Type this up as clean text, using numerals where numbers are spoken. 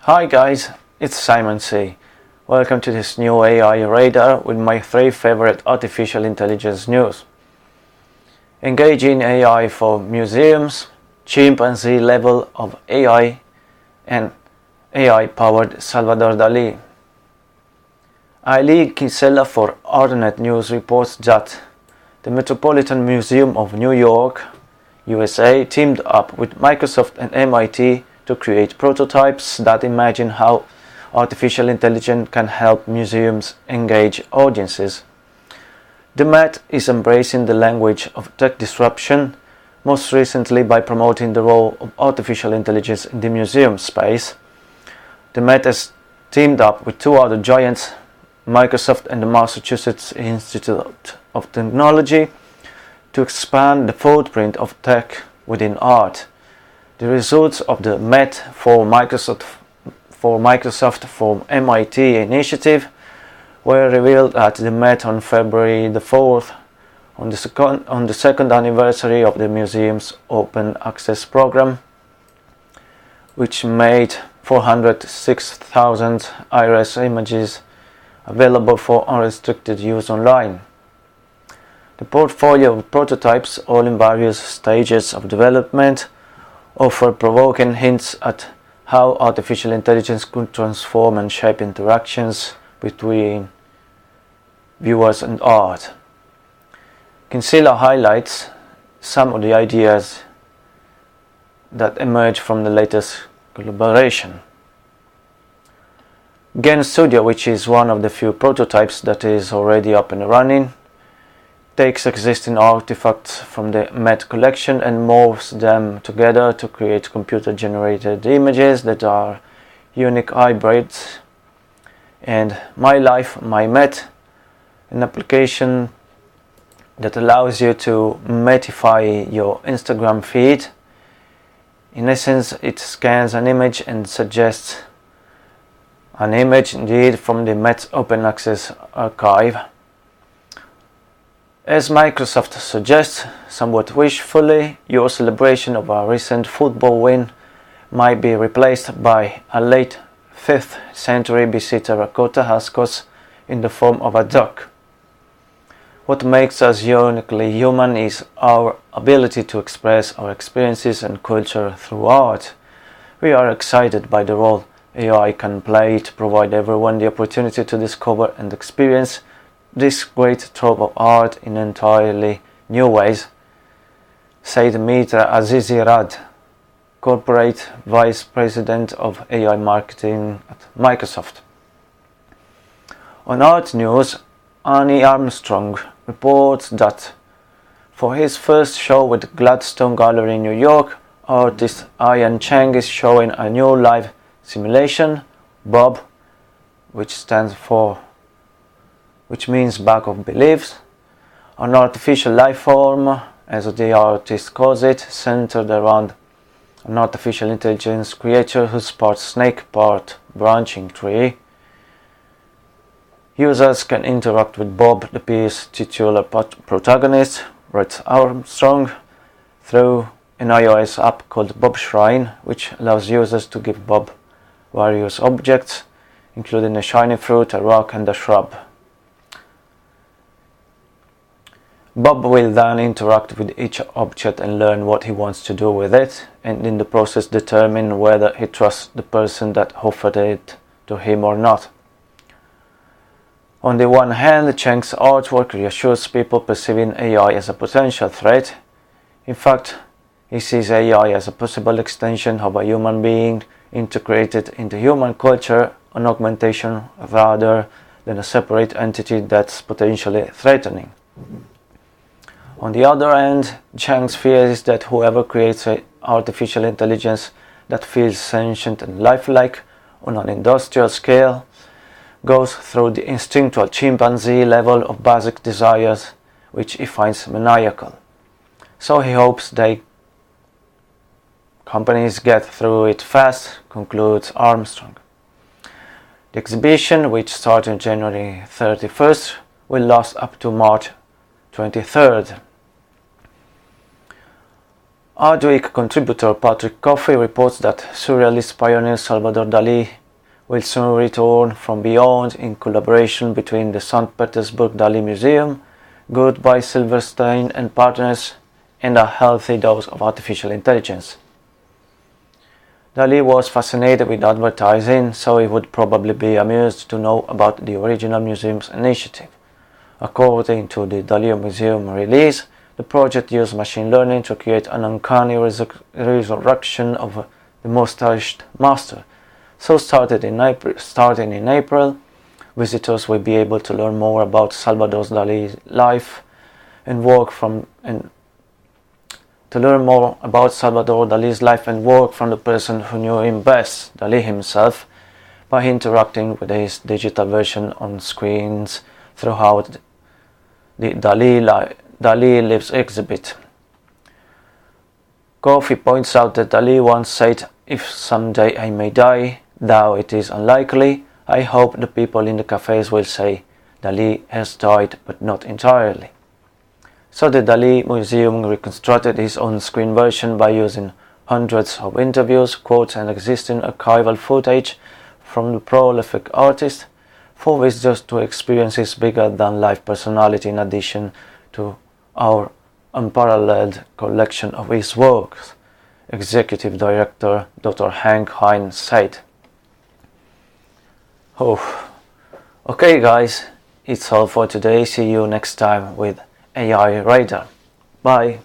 Hi guys, it's Simon C. Welcome to this new AI radar with my 3 favorite artificial intelligence news. Engaging AI for museums, Chimpanzee Level of AI, and AI-powered Salvador Dalì. Ali Kisela for ArtNet News reports that the Metropolitan Museum of New York, USA teamed up with Microsoft and MIT to create prototypes that imagine how artificial intelligence can help museums engage audiences. The Met is embracing the language of tech disruption, most recently by promoting the role of artificial intelligence in the museum space. The Met has teamed up with 2 other giants, Microsoft and the Massachusetts Institute of Technology, to expand the footprint of tech within art. The results of the Met for Microsoft for MIT initiative were revealed at the Met on February the 4th, on the second anniversary of the museum's open access program, which made 406,000 iris images available for unrestricted use online. The portfolio of prototypes, all in various stages of development, offer provoking hints at how artificial intelligence could transform and shape interactions between viewers and art. Kinsella highlights some of the ideas that emerge from the latest collaboration. Gen Studio, which is one of the few prototypes that is already up and running, takes existing artifacts from the Met collection and morphs them together to create computer-generated images that are unique hybrids. And My Life, My Met, an application that allows you to metify your Instagram feed. In essence, it scans an image and suggests an image indeed from the Met's open access archive. As Microsoft suggests, somewhat wishfully, your celebration of a recent football win might be replaced by a late 5th century BC terracotta huskos in the form of a duck. What makes us uniquely human is our ability to express our experiences and culture through art. We are excited by the role AI can play to provide everyone the opportunity to discover and experience this great trove of art in entirely new ways, said Mitra Azizirad, Corporate Vice President of AI Marketing at Microsoft. On Art News, Annie Armstrong reports that for his first show with Gladstone Gallery in New York, artist Ian Cheng is showing a new live simulation, Bob, which means bag of beliefs, an artificial life form, as the artist calls it, centered around an artificial intelligence creature who's part snake, part branching tree. Users can interact with Bob, the piece's titular protagonist, writes Armstrong, through an iOS app called Bob Shrine, which allows users to give Bob various objects, including a shiny fruit, a rock, and a shrub. Bob will then interact with each object and learn what he wants to do with it, and in the process determine whether he trusts the person that offered it to him or not. On the one hand, Cheng's artwork reassures people perceiving AI as a potential threat. In fact, he sees AI as a possible extension of a human being integrated into human culture, an augmentation rather than a separate entity that's potentially threatening. On the other hand, Cheng's fear is that whoever creates an artificial intelligence that feels sentient and lifelike on an industrial scale goes through the instinctual chimpanzee level of basic desires, which he finds maniacal. So he hopes companies get through it fast, concludes Armstrong. The exhibition, which starts on January 31st, will last up to March 23rd. Hardwick contributor Patrick Coffey reports that surrealist pioneer Salvador Dalì will soon return from beyond in collaboration between the St. Petersburg Dali Museum, Goodbye Silverstein and Partners, and a healthy dose of artificial intelligence. Dalí was fascinated with advertising, so he would probably be amused to know about the original museum's initiative. According to the Dalí Museum release, the project used machine learning to create an uncanny resurrection of the mustached master. So starting in April, visitors will be able to learn more about Salvador Dalí's life and work from the person who knew him best, Dalí himself, by interacting with his digital version on screens throughout the Dalí Lives exhibit. Coffey points out that Dalí once said, "If someday I may die, though it is unlikely, I hope the people in the cafes will say, Dalí has died, but not entirely." So the Dalí Museum reconstructed his on-screen version by using hundreds of interviews, quotes and existing archival footage from the prolific artist for visitors to experience his bigger-than-life personality in addition to our unparalleled collection of his works, Executive Director Dr. Hank Hein said. Okay guys, it's all for today. See you next time with AI Radar. Bye.